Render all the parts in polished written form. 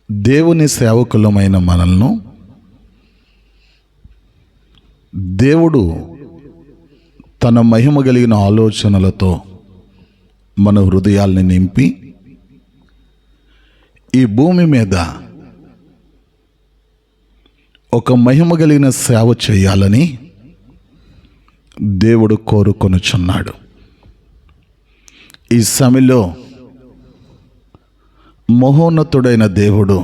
దేవుని సేవకులమైన మనల్ని దేవుడు తన మహిమ కలిగిన ఆలోచనలతో మన హృదయాల్ని నింపి ఈ భూమి మీద ఒక మహిమ కలిగిన సేవ చేయాలని దేవుడు కోరుకొనుచున్నాడు. ఈ సమయంలో మహోన్నతుడైన దేవుడు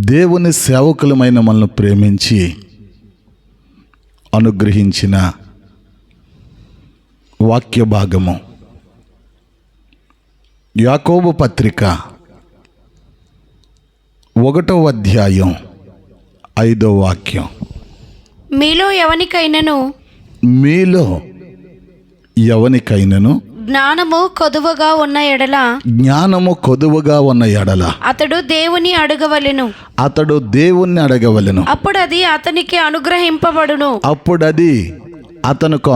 దేవుని సేవకులమైన మనల్ని ప్రేమించి అనుగ్రహించిన వాక్య భాగము యాకోబు పత్రిక 1వ అధ్యాయం 5వ వాక్యం. మీలో ఎవనికైనను జ్ఞానము కొదువగా ఉన్న ఎడల అతడు దేవుని అడగవలెను. అప్పుడు అది అతనికి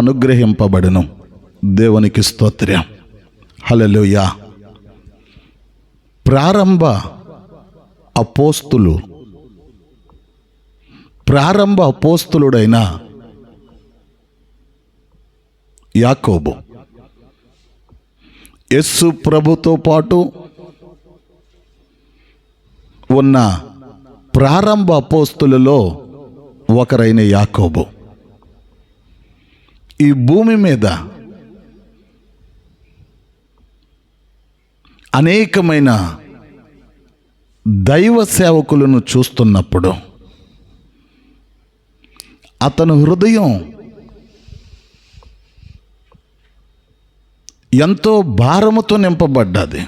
అనుగ్రహింపబడును. దేవునికి స్తోత్రం. హల్లెలూయా. ప్రారంభ అపోస్తులుడైన యాకోబు యేసు ప్రభుతో పాటు ఉన్న ప్రారంభ అపోస్తులలో ఒకరైన యాకోబు ఈ భూమి మీద అనేకమైన దైవ సేవకులను చూస్తున్నప్పుడు అతని హృదయం ఎంతో భారముతో నింపబడ్డది.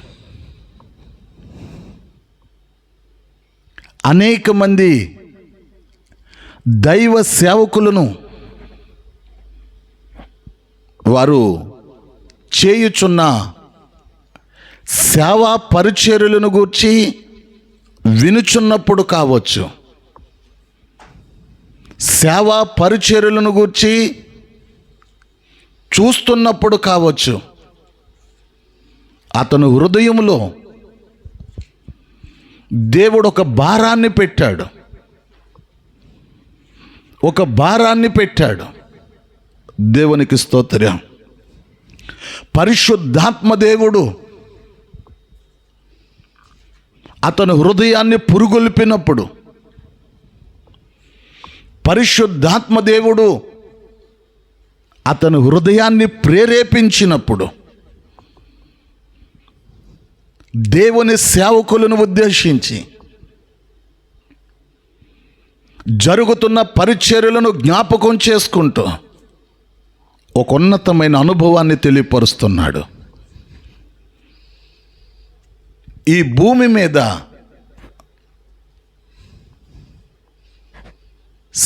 అనేక మంది దైవ సేవకులను వారు చేయుచున్న సేవా పరిచర్యలను గూర్చి వినుచున్నప్పుడు కావచ్చు, సేవా పరిచర్యలను గూర్చి చూస్తున్నప్పుడు కావచ్చు, అతను హృదయంలో దేవుడు ఒక భారాన్ని పెట్టాడు. దేవునికి స్తోత్రం. పరిశుద్ధాత్మ దేవుడు అతను హృదయాన్ని పురుగొల్పినప్పుడు, పరిశుద్ధాత్మ దేవుడు అతను హృదయాన్ని ప్రేరేపించినప్పుడు దేవుని సేవకులను ఉద్దేశించి జరుగుతున్న పరిచర్యలను జ్ఞాపకం చేసుకుంటూ ఒక ఉన్నతమైన అనుభవాన్ని తెలియపరుస్తున్నాడు. ఈ భూమి మీద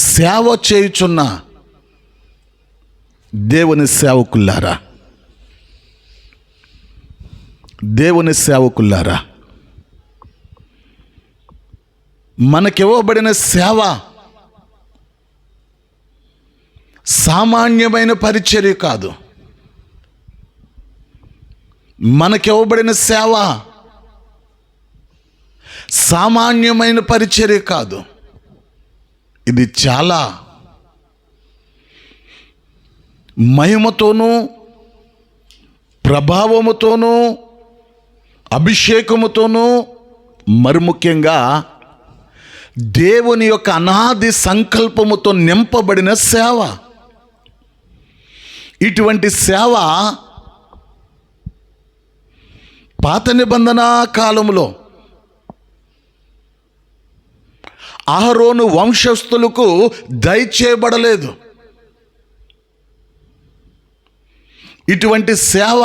సేవ చేయుచున్న దేవుని సేవకులారా, మనకివ్వబడిన సేవ సామాన్యమైన పరిచర్య కాదు. మనకివ్వబడిన సేవ సామాన్యమైన పరిచర్య కాదు. ఇది చాలా మహిమతోనూ ప్రభావముతోనూ అభిషేకముతోనూ మరి ముఖ్యంగా దేవుని యొక్క అనాది సంకల్పముతో నింపబడిన సేవ. ఇటువంటి సేవ పాత నిబంధన కాలంలో అహరోను వంశస్థులకు దయచేయబడలేదు. ఇటువంటి సేవ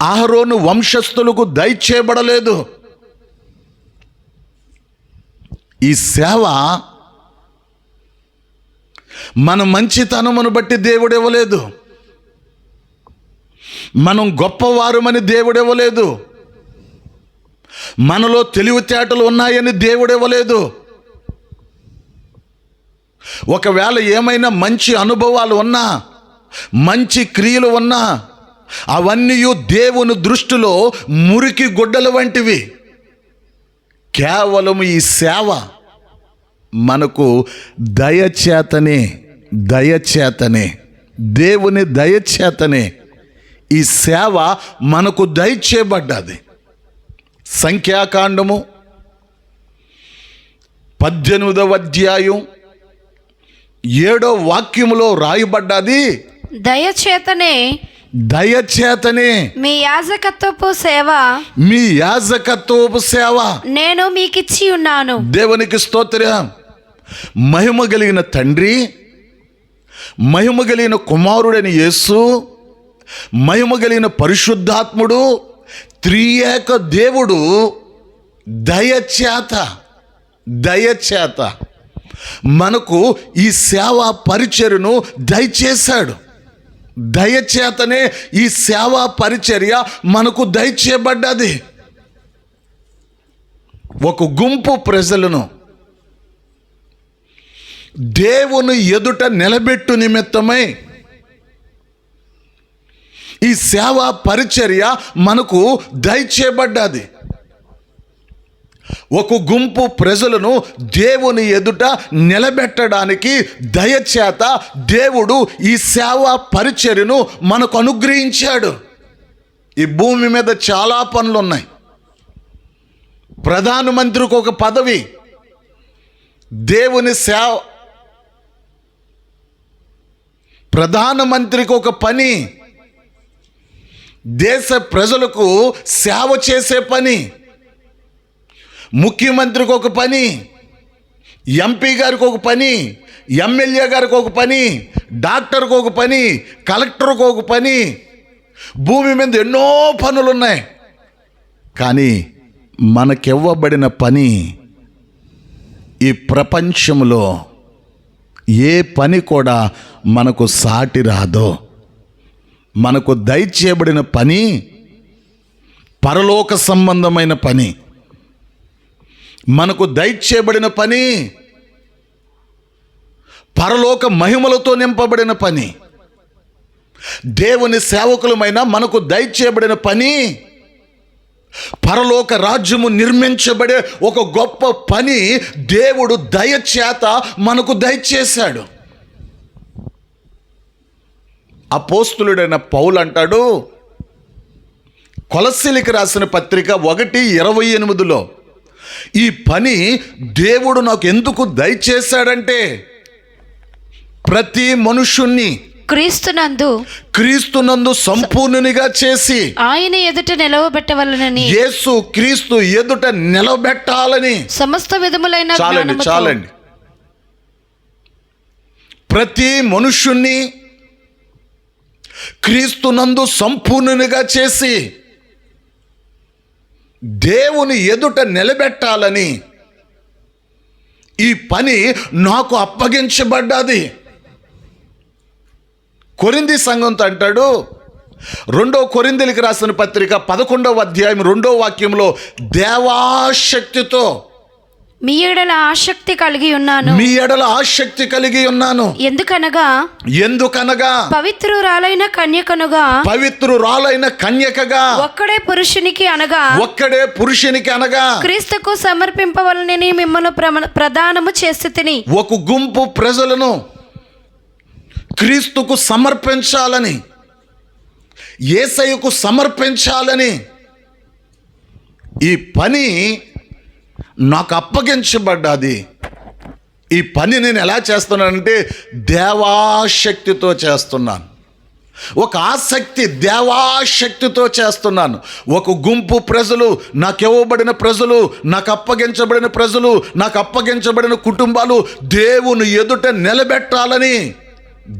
అహరోను వంశస్థులకు దయచేయబడలేదు. ఈ సేవ మన మంచితనమును బట్టి దేవుడు ఇవ్వలేదు, మనం గొప్పవారమని దేవుడు ఇవ్వలేదు, మనలో తెలివితేటలు ఉన్నాయని దేవుడు ఇవ్వలేదు. ఒకవేళ ఏమైనా మంచి అనుభవాలు ఉన్నా, మంచి క్రియలు ఉన్నా అవన్నీ దేవుని దృష్టిలో మురికి గుడ్డల వంటివి. కేవలం ఈ సేవ మనకు దయచేతనే దేవుని దయచేతనే ఈ సేవ మనకు దయచేయబడ్డది. సంఖ్యాకాండము 18వ అధ్యాయం 7వ వాక్యములో రాయబడ్డది, దయచేతనే మీ యాజకత్వపు సేవ నేను మీకిచ్చి ఉన్నాను. దేవునికి స్తోత్రం. మహిమ కలిగిన తండ్రి, మహిమ కలిగిన కుమారుడైన యేసు, మహిమ కలిగిన పరిశుద్ధాత్ముడు, త్రియేక దేవుడు దయచేత మనకు ఈ సేవా పరిచర్యను దయచేశాడు. దయచేతనే ఈ సేవా పరిచర్య మనకు దయచేయబడ్డది. ఒక గుంపు ప్రజలను దేవుని ఎదుట నిలబెట్టు నిమిత్తమై ఈ సేవా పరిచర్య మనకు దయచేయబడ్డది. ఒక గుంపు ప్రజలను దేవుని ఎదుట నిలబెట్టడానికి దయచేత దేవుడు ఈ సేవా పరిచర్యను మనకు అనుగ్రహించాడు. ఈ భూమి మీద చాలా పనులు ఉన్నాయి. ప్రధానమంత్రికి ఒక పదవి, దేవుని ప్రధానమంత్రికి ఒక పని, దేశ ప్రజలకు సేవ చేసే పని. ముఖ్యమంత్రికి ఒక పని, ఎంపీ గారికి ఒక పని, ఎమ్మెల్యే గారికి ఒక పని, డాక్టర్కి ఒక పని, కలెక్టర్కి ఒక పని. భూమి మీద ఎన్నో పనులు ఉన్నాయి. కానీ మనకివ్వబడిన పని ఈ ప్రపంచంలో ఏ పని కూడా మనకు సాటి రాదో. మనకు దయచేయబడిన పని పరలోక సంబంధమైన పని. మనకు దయచేయబడిన పని పరలోక మహిమలతో నింపబడిన పని. దేవుని సేవకులమైన మనకు దయచేయబడిన పని పరలోక రాజ్యము నిర్మించబడే ఒక గొప్ప పని దేవుడు దయచేత మనకు దయచేశాడు. అపోస్తులుడైన పౌలు అంటాడు, కొలస్సీలకు రాసిన పత్రిక 1:28లో, ఈ పని దేవుడు నాకు ఎందుకు దయచేశాడంటే ప్రతి మనుషుణ్ణి క్రీస్తునందు సంపూర్ణునిగా చేసి ఆయన ఎదుట నిలవబెట్టవలనని, యేసు క్రీస్తు ఎదుట నిలబెట్టాలని సమస్త విధములైన చాలండి ప్రతి మనుషుణ్ణి క్రీస్తునందు సంపూర్ణునిగా చేసి దేవుని ఎదుట నిలబెట్టాలని ఈ పని నాకు అప్పగించబడ్డది. కొరింథీ సంఘంతో అంటాడు, 2 కొరింథీలకు రాసిన పత్రిక 11వ అధ్యాయం 2వ వాక్యంలో, దేవాశక్తితో మీ ఎడల ఆసక్తి కలిగి ఉన్నాను. ఎందుకనగా పవిత్రురాలైన కన్యకగా ఒక్కడే పురుషునికి అనగా క్రీస్తుకు సమర్పింపవలనని మిమ్మల్ని ప్రదానము చేసితిని. ఒక గుంపు ప్రజలను క్రీస్తుకు సమర్పించాలని, యేసయ్యకు సమర్పించాలని ఈ పని నాకు అప్పగించబడ్డది. ఈ పని నేను ఎలా చేస్తున్నానంటే దేవాశక్తితో చేస్తున్నాను. ఒక ఆసక్తి, దేవాశక్తితో చేస్తున్నాను. ఒక గుంపు ప్రజలు, నాకు ఇవ్వబడిన ప్రజలు, నాకు అప్పగించబడిన ప్రజలు, నాకు అప్పగించబడిన కుటుంబాలు దేవుని ఎదుట నిలబెట్టాలని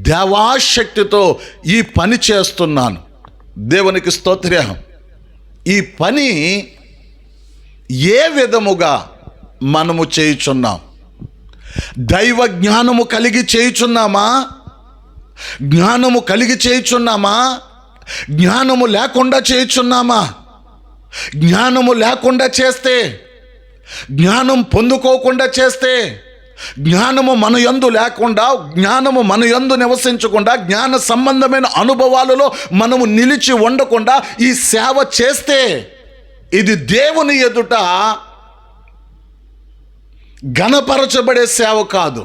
దేవాశక్తితో ఈ పని చేస్తున్నాను. దేవునికి స్తోత్రం. ఈ పని ఏ విధముగా మనము చేయుచున్నాం? దైవ జ్ఞానము కలిగి చేయుచున్నామా? జ్ఞానము కలిగి చేయుచున్నామా? జ్ఞానము లేకుండా చేయుచున్నామా? జ్ఞానము లేకుండా చేస్తే, జ్ఞానం పొందుకోకుండా చేస్తే జ్ఞానము మన యందు లేకుండా, జ్ఞానము మన యందు నివసించకుండా, జ్ఞాన సంబంధమైన అనుభవాలలో మనము నిలిచి ఉండకుండా ఈ సేవ చేస్తే ఇది దేవుని ఎదుట ఘనపరచబడే సేవ కాదు.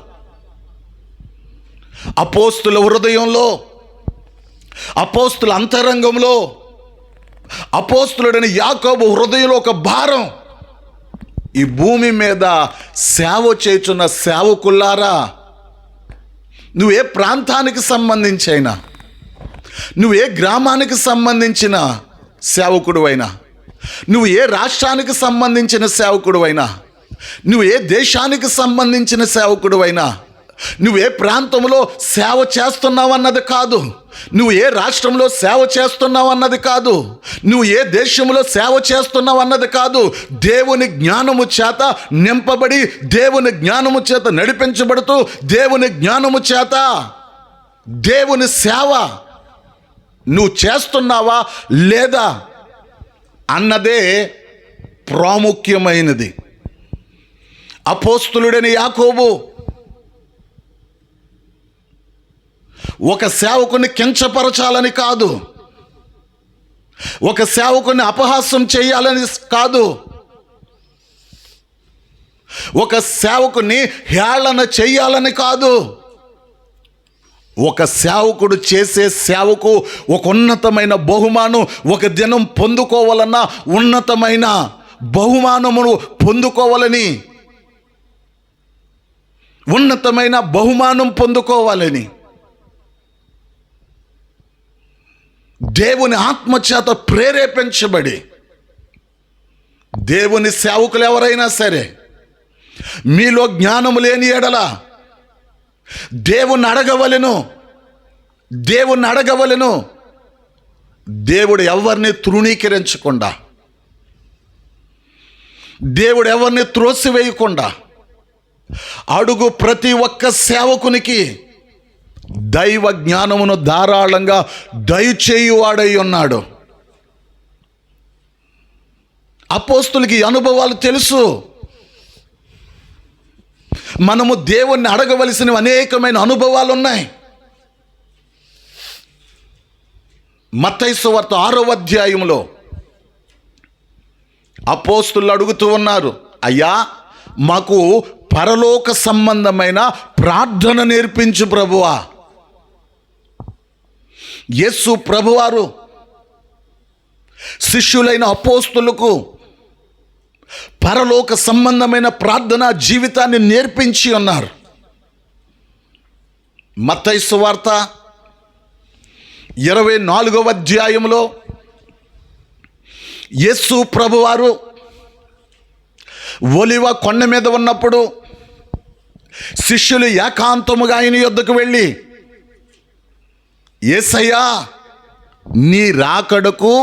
అపోస్తుల హృదయంలో, అపోస్తుల అంతరంగంలో, అపోస్తులుడైన యాకోబు హృదయంలో ఒక భారం. ఈ భూమి మీద సేవ చేస్తున్న సేవకులారా, నువ్వు ఏ ప్రాంతానికి సంబంధించైనా, నువ్వు ఏ గ్రామానికి సంబంధించిన సేవకుడు అయినా, నువ్వు ఏ రాష్ట్రానికి సంబంధించిన సేవకుడు అయినా, నువ్వు ఏ దేశానికి సంబంధించిన సేవకుడు అయినా, నువ్వు ఏ ప్రాంతంలో సేవ చేస్తున్నావు అన్నది కాదు, నువ్వు ఏ రాష్ట్రంలో సేవ చేస్తున్నావు అన్నది కాదు, నువ్వు ఏ దేశంలో సేవ చేస్తున్నావు అన్నది కాదు. దేవుని జ్ఞానము చేత నింపబడి, దేవుని జ్ఞానము చేత నడిపించబడుతూ, దేవుని జ్ఞానము చేత దేవుని సేవ నువ్వు చేస్తున్నావా లేదా అన్నదే ప్రాముఖ్యమైనది. అపోస్తులుడైన యాకోబు ఒక సేవకుని కించపరచాలని కాదు, ఒక సేవకుని అపహాస్యం చేయాలని కాదు, ఒక సేవకుని హేళన చేయాలని కాదు. ఒక సేవకుడు చేసే సేవకు ఒక ఉన్నతమైన బహుమానం, ఒక దినం పొందుకోవాలన్నా ఉన్నతమైన బహుమానమును పొందుకోవాలని, ఉన్నతమైన బహుమానం పొందుకోవాలని దేవుని ఆత్మచేత ప్రేరేపించబడి, దేవుని సేవకులు ఎవరైనా సరే మీలో జ్ఞానము లేని ఎడల దేవుణ్ణి అడగవలెను. దేవుడు ఎవరిని తృణీకరించకుండా, దేవుడు ఎవరిని త్రోసివేయకుండా అడుగు ప్రతి ఒక్క సేవకునికి దైవ జ్ఞానమును ధారాళంగా దయచేయువాడై ఉన్నాడు. అపోస్తులకి అనుభవాలు తెలుసు. మనము దేవుణ్ణి అడగవలసిన అనేకమైన అనుభవాలు ఉన్నాయి. మత్తయి సువార్త 6వ అధ్యాయంలో అపోస్తులు అడుగుతూ ఉన్నారు, అయ్యా మాకు పరలోక సంబంధమైన ప్రార్థన నేర్పించు ప్రభువా. యేసు ప్రభువారు శిష్యులైన అపోస్తులకు పరలోక సంబంధమైన ప్రార్థనా జీవితాన్ని నేర్పించి ఉన్నారు. మత్తయి సువార్త 24వ అధ్యాయంలో యేసు ప్రభువారు ఒలివ కొండ మీద ఉన్నప్పుడు శిష్యులు ఏకాంతముగా ఆయన యొద్దకు వెళ్ళి, యేసయ్యా నీ రాకడకు,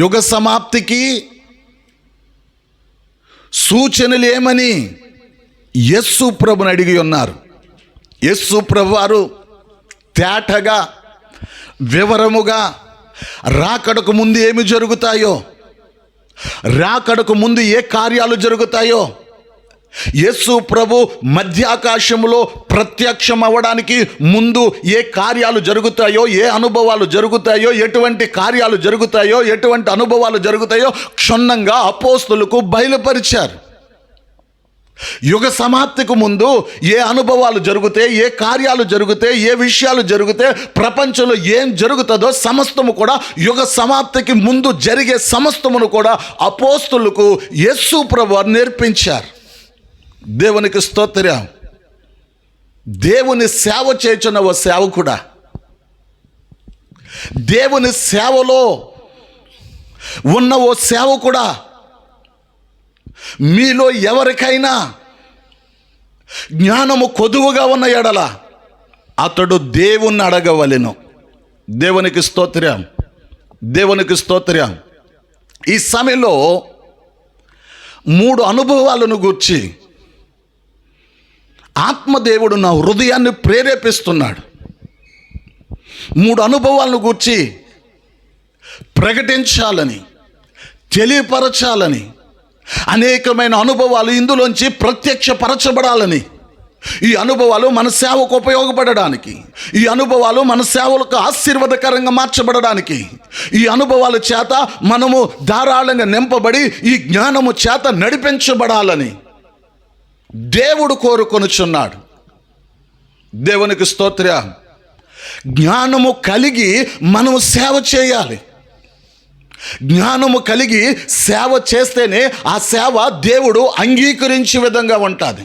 యుగ సమాప్తికి సూచనలు ఏమని యేసు ప్రభుని అడిగి ఉన్నారు. యేసు ప్రభువారు తేటగా వివరముగా రాకడకు ముందు ఏమి జరుగుతాయో, రాకడకు ముందు ఏ కార్యాలు జరుగుతాయో, యేసు ప్రభు మధ్యాకాశంలో ప్రత్యక్షం అవ్వడానికి ముందు ఏ కార్యాలు జరుగుతాయో, ఏ అనుభవాలు జరుగుతాయో, ఎటువంటి కార్యాలు జరుగుతాయో, ఎటువంటి అనుభవాలు జరుగుతాయో క్షుణ్ణంగా అపోస్తులకు బయలుపరిచారు. యుగ సమాప్తికి ముందు ఏ అనుభవాలు జరిగితే, ఏ కార్యాలు జరిగితే, ఏ విషయాలు జరిగితే, ప్రపంచంలో ఏం జరుగుతుందో సమస్తము కూడా యుగ సమాప్తికి ముందు జరిగే సమస్తమును కూడా అపోస్తులకు యేసు ప్రభువు నేర్పించారు. దేవునికి స్తోత్రం. దేవుని సేవ చేయుచున్న ఓ సేవకుడా, దేవుని సేవలో ఉన్న ఓ సేవకుడా, మీలో ఎవరికైనా జ్ఞానము కొదువుగా ఉన్న ఎడల అతడు దేవుణ్ణి అడగవలెను. దేవునికి స్తోత్రం, దేవునికి స్తోత్రం. ఈ సమయంలో 3 అనుభవాలను గూర్చి ఆత్మదేవుడు నా హృదయాన్ని ప్రేరేపిస్తున్నాడు. 3 అనుభవాలను గూర్చి ప్రకటించాలని, తెలియపరచాలని అనేకమైన అనుభవాలు ఇందులోంచి ప్రత్యక్షపరచబడాలని, ఈ అనుభవాలు మన సేవకు ఉపయోగపడడానికి, ఈ అనుభవాలు మన సేవలకు ఆశీర్వాదకరంగా మార్చబడడానికి, ఈ అనుభవాల చేత మనము ధారాళంగా నింపబడి ఈ జ్ఞానము చేత నడిపించబడాలని దేవుడు కోరుకొనుచున్నాడు. దేవునికి స్తోత్రం. జ్ఞానము కలిగి మనము సేవ చేయాలి. జ్ఞానము కలిగి సేవ చేస్తేనే ఆ సేవ దేవుడు అంగీకరించే విధంగా ఉంటుంది.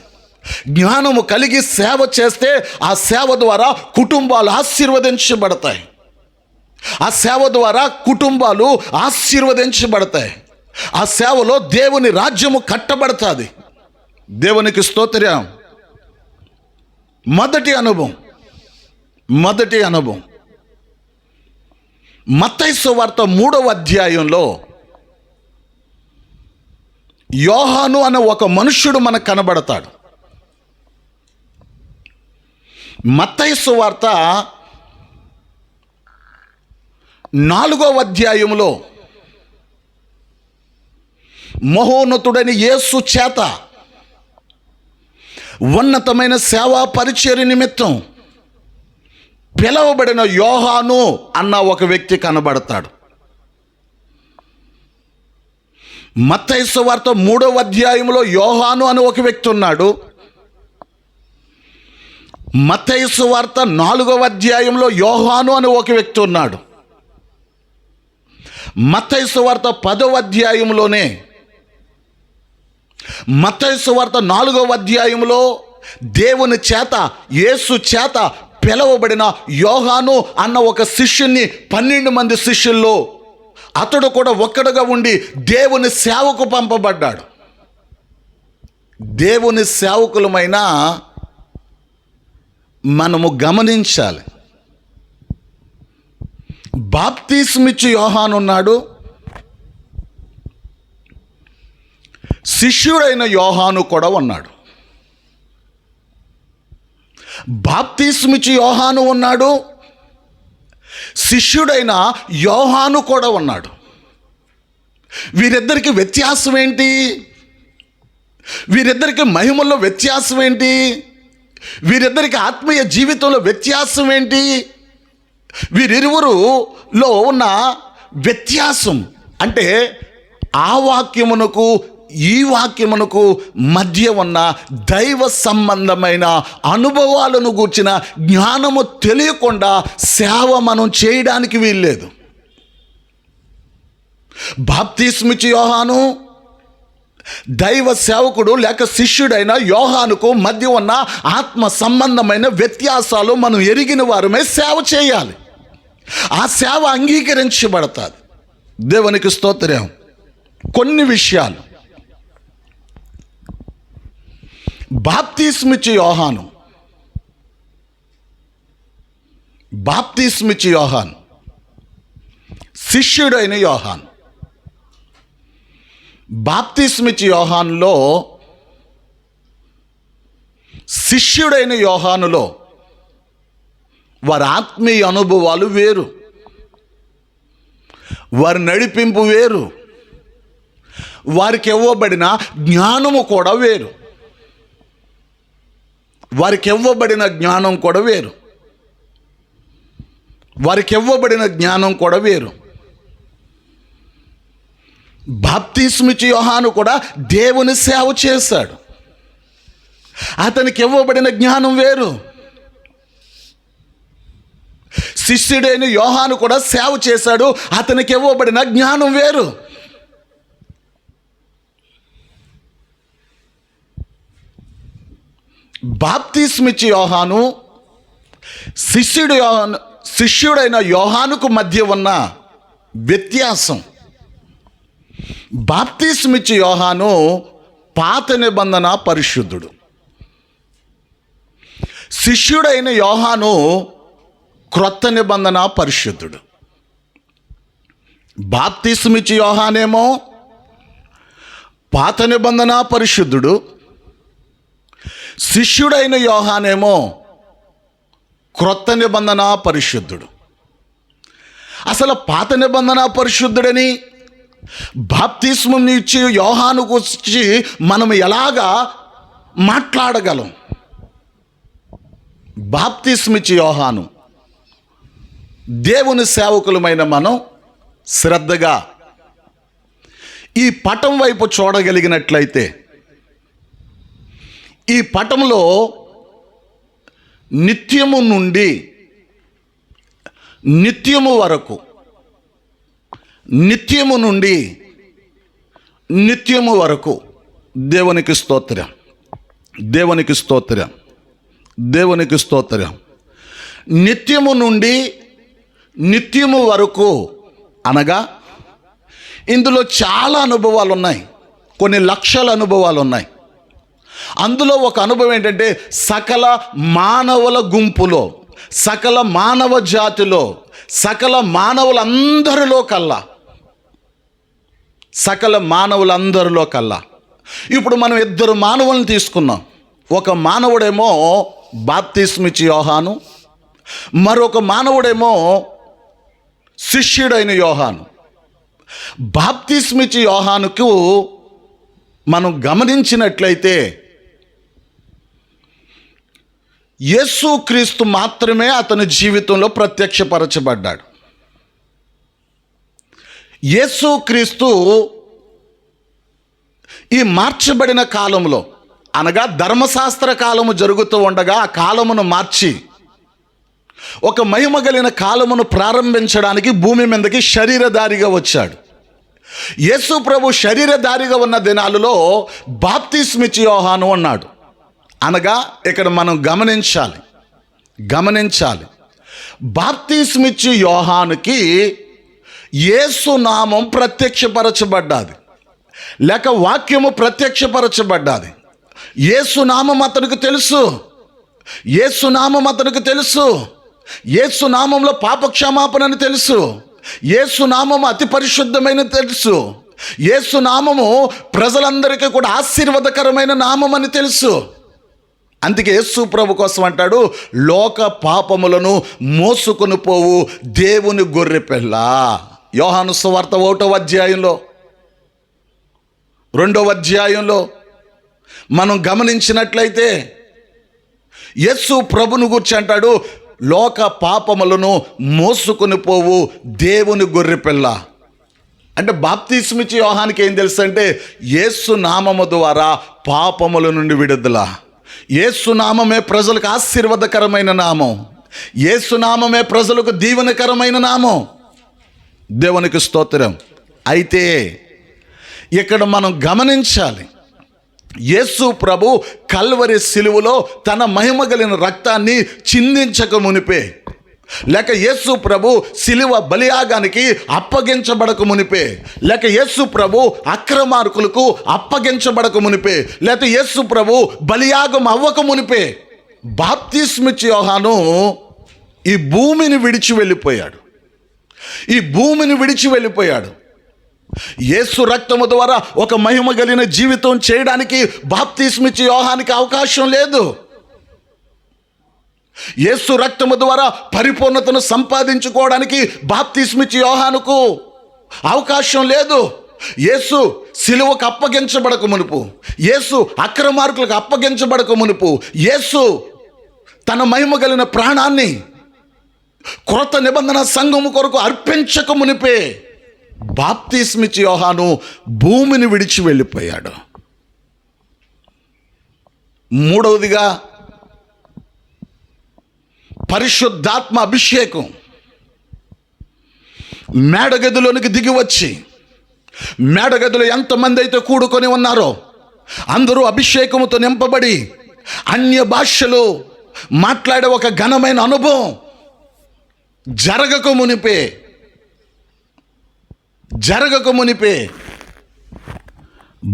జ్ఞానము కలిగి సేవ చేస్తే ఆ సేవ ద్వారా కుటుంబాలు ఆశీర్వదించబడతాయి. ఆ సేవ ద్వారా కుటుంబాలు ఆశీర్వదించబడతాయి. ఆ సేవలో దేవుని రాజ్యము కట్టబడుతుంది. దేవునికి స్తోత్రం. మొదటి అనుభవం మత్తయి సువార్త 3వ అధ్యాయంలో యోహాను అనే ఒక మనుష్యుడు మనకు కనబడతాడు. మత్తయి సువార్త 4వ అధ్యాయంలో మహోన్నతుడైన యేసు చేత ఉన్నతమైన సేవా పరిచర్య నిమిత్తం పిలవబడిన యోహాను అన్న ఒక వ్యక్తి కనబడతాడు. మత్తయి సువార్త 3వ అధ్యాయంలో యోహాను అని ఒక వ్యక్తి ఉన్నాడు. మత్తయి సువార్త 4వ అధ్యాయంలో యోహాను అని ఒక వ్యక్తి ఉన్నాడు. మత్తయి సువార్త 10వ అధ్యాయంలోనే, మత్తయి సువార్త 4వ అధ్యాయంలో దేవుని చేత, యేసు చేత పిలవబడిన యోహాను అన్న ఒక శిష్యుని 12 మంది శిష్యుల్లో అతడు కూడా ఒక్కడుగా ఉండి దేవుని సేవకు పంపబడ్డాడు. దేవుని సేవకులమైన మనము గమనించాలి. బాప్తిస్మిచ్చు యోహాను ఉన్నాడు, శిష్యుడైన యోహాను కూడా ఉన్నాడు. బాప్తిస్మిచ్చు యోహాను ఉన్నాడు, శిష్యుడైన యోహాను కూడా ఉన్నాడు. వీరిద్దరికి వ్యత్యాసం ఏంటి? వీరిద్దరికి మహిమల్లో వ్యత్యాసం ఏంటి? వీరిద్దరికి ఆత్మీయ జీవితంలో వ్యత్యాసం ఏంటి? వీరిరువురులో ఉన్న వ్యత్యాసం అంటే ఆ వాక్యమునకు ఈ వాక్యమునకు మధ్య ఉన్న దైవ సంబంధమైన అనుభవాలను గూర్చిన జ్ఞానము తెలియకుండా సేవ మనం చేయడానికి వీల్లేదు. బాప్తిస్మిచ్చు యోహాను దైవ సేవకుడు లేక శిష్యుడైన యోహానుకు మధ్య ఉన్న ఆత్మ సంబంధమైన వ్యత్యాసాలు మనం ఎరిగిన వారమే సేవ చేయాలి. ఆ సేవ అంగీకరించబడతాది. దేవునికి స్తోత్రం. కొన్ని విషయాలు. బాప్తిస్మిచ్చు యోహాను శిష్యుడైన యోహాను. బాప్తిస్మిచ్చు యోహానులో, శిష్యుడైన యోహానులో వారి ఆత్మీయ అనుభవాలు వేరు, వారి నడిపింపు వేరు, వారికి ఇవ్వబడిన జ్ఞానము కూడా వేరు. వారికి ఇవ్వబడిన జ్ఞానం కూడా వేరు. బాప్తిస్మిచ్చు యోహాను కూడా దేవుని సేవ చేశాడు. అతనికి ఇవ్వబడిన జ్ఞానం వేరు. శిష్యుడైన యోహాను కూడా సేవ చేశాడు. అతనికి ఇవ్వబడిన జ్ఞానం వేరు. బాప్తిస్మిచ్చు యోహాను శిష్యుడైన యోహానుకు మధ్య ఉన్న వ్యత్యాసం. బాప్తిస్మిచ్చు యోహాను పాత నిబంధన పరిశుద్ధుడు. శిష్యుడైన యోహాను క్రొత్త నిబంధన పరిశుద్ధుడు. బాప్తిస్మిచ్చు యోహానేమో పాత నిబంధన పరిశుద్ధుడు, శిష్యుడైన యోహానేమో క్రొత్త నిబంధన పరిశుద్ధుడు. అసలు పాత నిబంధన పరిశుద్ధుడని, బాప్తిస్మం ఇచ్చి యోహాను గురించి మనం ఎలాగా మాట్లాడగలం? బాప్తిస్మిచ్చి యోహాను, దేవుని సేవకులమైన మనం శ్రద్ధగా ఈ పటం వైపు చూడగలిగినట్లయితే, ఈ పటంలో నిత్యము నుండి నిత్యము వరకు, నిత్యము నుండి నిత్యము వరకు, దేవునికి స్తోత్రం, దేవునికి స్తోత్రం, దేవునికి స్తోత్రం. నిత్యము నుండి నిత్యము వరకు అనగా ఇందులో చాలా అనుభవాలు ఉన్నాయి, కొన్ని లక్షల అనుభవాలు ఉన్నాయి. అందులో ఒక అనుభవం ఏంటంటే, సకల మానవుల గుంపులో, సకల మానవ జాతిలో, సకల మానవులందరిలో కల్లా, సకల మానవులందరిలో కల్లా ఇప్పుడు మనం ఇద్దరు మానవులను తీసుకున్నాం. ఒక మానవుడేమో బాప్తిస్మిచ్చి యోహాను, మరొక మానవుడేమో శిష్యుడైన యోహాను. బాప్తిస్మిచ్చి యోహానుకు మనం గమనించినట్లయితే యేసుక్రీస్తు మాత్రమే అతని జీవితంలో ప్రత్యక్షపరచబడ్డాడు. యేసుక్రీస్తు ఈ మార్చబడిన కాలంలో, అనగా ధర్మశాస్త్ర కాలము జరుగుతూ ఉండగా ఆ కాలమును మార్చి ఒక మహిమ కలిగిన కాలమును ప్రారంభించడానికి భూమి మీదకి శరీరధారిగా వచ్చాడు. యేసు ప్రభు శరీరధారిగా ఉన్న దినాలలో బాప్తిస్మిచ్చి యోహాను అన్నాడు. అనగా ఇక్కడ మనం గమనించాలి, బాప్తిస్మిచ్చి యోహానుకి యేసు నామం ప్రత్యక్షపరచబడ్డాది, లేక వాక్యము ప్రత్యక్షపరచబడ్డాది. యేసు నామం అతనికి తెలుసు, యేసు నామం అతనికి తెలుసు, యేసు నామంలో పాపక్షమాపణని తెలుసు, యేసు నామము అతి పరిశుద్ధమైన తెలుసు, యేసు నామము ప్రజలందరికీ కూడా ఆశీర్వాదకరమైన నామం అని తెలుసు. అందుకే యేసు ప్రభు కోసం అంటాడు, లోక పాపములను మోసుకొని పోవు దేవుని గొర్రెపిల్ల. యోహాను సువార్త 1వ అధ్యాయంలో 2వ అధ్యాయంలో మనం గమనించినట్లయితే యేసు ప్రభును గురించి అంటాడు, లోక పాపములను మోసుకొని పోవు దేవుని గొర్రెపిల్ల. అంటే బాప్తిస్మిచ్చి యోహానికి ఏం తెలుసు అంటే, యేసు నామము ద్వారా పాపముల నుండి విడుదల. యేసు నామమే ప్రజలకు ఆశీర్వాదకరమైన నామం, యేసు నామమే ప్రజలకు దీవెనకరమైన నామం. దేవునికి స్తోత్రం. అయితే ఇక్కడ మనం గమనించాలి, యేసు ప్రభు కల్వరి సిలువలో తన మహిమ కలిగిన రక్తాన్ని చిందించక మునిపే, లేక యేసు ప్రభు సిలువ బలియాగానికి అప్పగించబడక మునిపే, లేక యేసు ప్రభు అక్రమార్కులకు అప్పగించబడక మునిపే, లేక యేసు ప్రభు బలియాగం అవ్వక మునిపే బాప్తిస్మిచ్చి యోహాను ఈ భూమిని విడిచి వెళ్ళిపోయాడు. యేసు రక్తము ద్వారా ఒక మహిమ కలిగిన జీవితం చేయడానికి బాప్తిస్మిచ్చి యోహానికి అవకాశం లేదు. యేసు రక్తము ద్వారా పరిపూర్ణతను సంపాదించుకోవడానికి బాప్తిస్మిచ్చి యోహానుకు అవకాశం లేదు. యేసు సిలువకు అప్పగించబడక మునుపు, యేసు అక్రమార్కులకు అప్పగించబడక మునుపు, యేసు తన మహిమ కలిగిన ప్రాణాన్ని క్రొత్త నిబంధన సంఘము కొరకు అర్పించక మునిపే బాప్తిస్మిచ్చి యోహాను భూమిని విడిచి వెళ్ళిపోయాడు. మూడవదిగా పరిశుద్ధాత్మ అభిషేకం. మేడగదిలోనికి దిగి వచ్చి, మేడగదిలో ఎంతమంది అయితే కూడుకొని ఉన్నారో అందరూ అభిషేకముతో నింపబడి అన్య భాషలు మాట్లాడే ఒక ఘనమైన అనుభవం జరగక మునిపే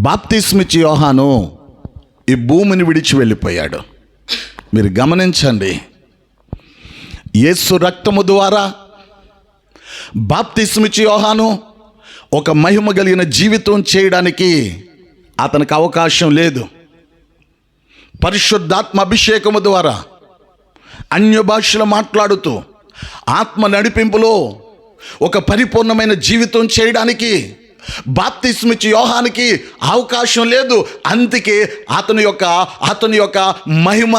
బాప్తిస్మిచ్చి యోహాను ఈ భూమిని విడిచి వెళ్ళిపోయాడు. మీరు గమనించండి, యేసు రక్తము ద్వారా బాప్తిస్మిచ్చి యోహాను ఒక మహిమ కలిగిన జీవితం చేయడానికి అతనికి అవకాశం లేదు. పరిశుద్ధాత్మ అభిషేకము ద్వారా అన్య భాషలు మాట్లాడుతూ ఆత్మ నడిపింపులో ఒక పరిపూర్ణమైన జీవితం చేయడానికి బాప్తిస్మిచ్చి యోహానికి అవకాశం లేదు. అందుకే అతని యొక్క మహిమ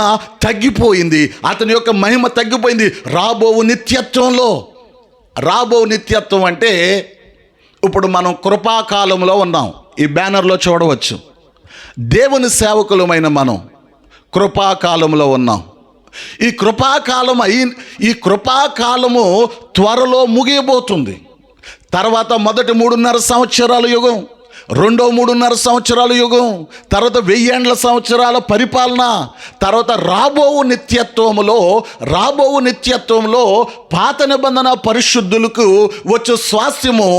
తగ్గిపోయింది. అతని యొక్క మహిమ తగ్గిపోయింది. రాబో నిత్యత్వం అంటే ఇప్పుడు మనం కృపాకాలంలో ఉన్నాం. ఈ బ్యానర్లో చూడవచ్చు. దేవుని సేవకులమైన మనం కృపాకాలంలో ఉన్నాం. ఈ కృపాకాలము త్వరలో ముగియబోతుంది. తర్వాత మొదటి 3.5 సంవత్సరాల యుగం, రెండో 3.5 సంవత్సరాల యుగం, తర్వాత 1000 సంవత్సరాల పరిపాలన, తర్వాత రాబో నిత్యత్వంలో పాత నిబంధన పరిశుద్ధులకు వచ్చే స్వాస్థ్యము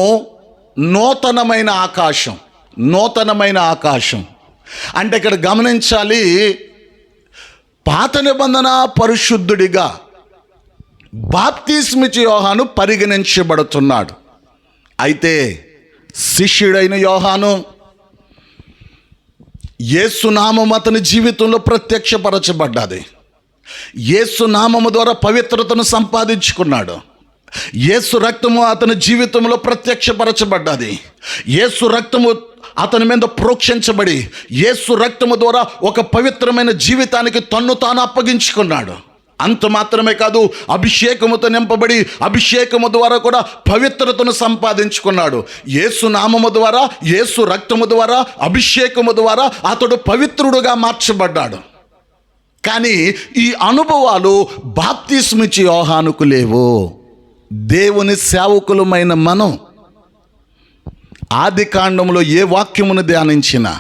నూతనమైన ఆకాశం. అంటే ఇక్కడ గమనించాలి, పాత నిబంధన పరిశుద్ధుడిగా బాప్తిస్మిచ్చి యోహాను పరిగణించబడుతున్నాడు. అయితే శిష్యుడైన యోహాను యేసు నామము అతని జీవితంలో ప్రత్యక్షపరచబడ్డది. యేసు నామము ద్వారా పవిత్రతను సంపాదించుకున్నాడు. యేసు రక్తము అతని జీవితంలో ప్రత్యక్షపరచబడ్డది. యేసు రక్తము అతని మీద ప్రోక్షించబడి యేసు రక్తము ద్వారా ఒక పవిత్రమైన జీవితానికి తన్ను తాను అప్పగించుకున్నాడు. అంత మాత్రమే కాదు, అభిషేకముతో నింపబడి అభిషేకము ద్వారా కూడా పవిత్రతను సంపాదించుకున్నాడు. యేసు నామము ద్వారా, యేసు రక్తము ద్వారా, అభిషేకము ద్వారా అతడు పవిత్రుడుగా మార్చబడ్డాడు. కానీ ఈ అనుభవాలు బాప్తిస్మిచ్చి యోహానుకు లేవు. దేవుని సేవకులమైన మనం ఆది కాండంలో ఏ వాక్యమును ధ్యానించినా,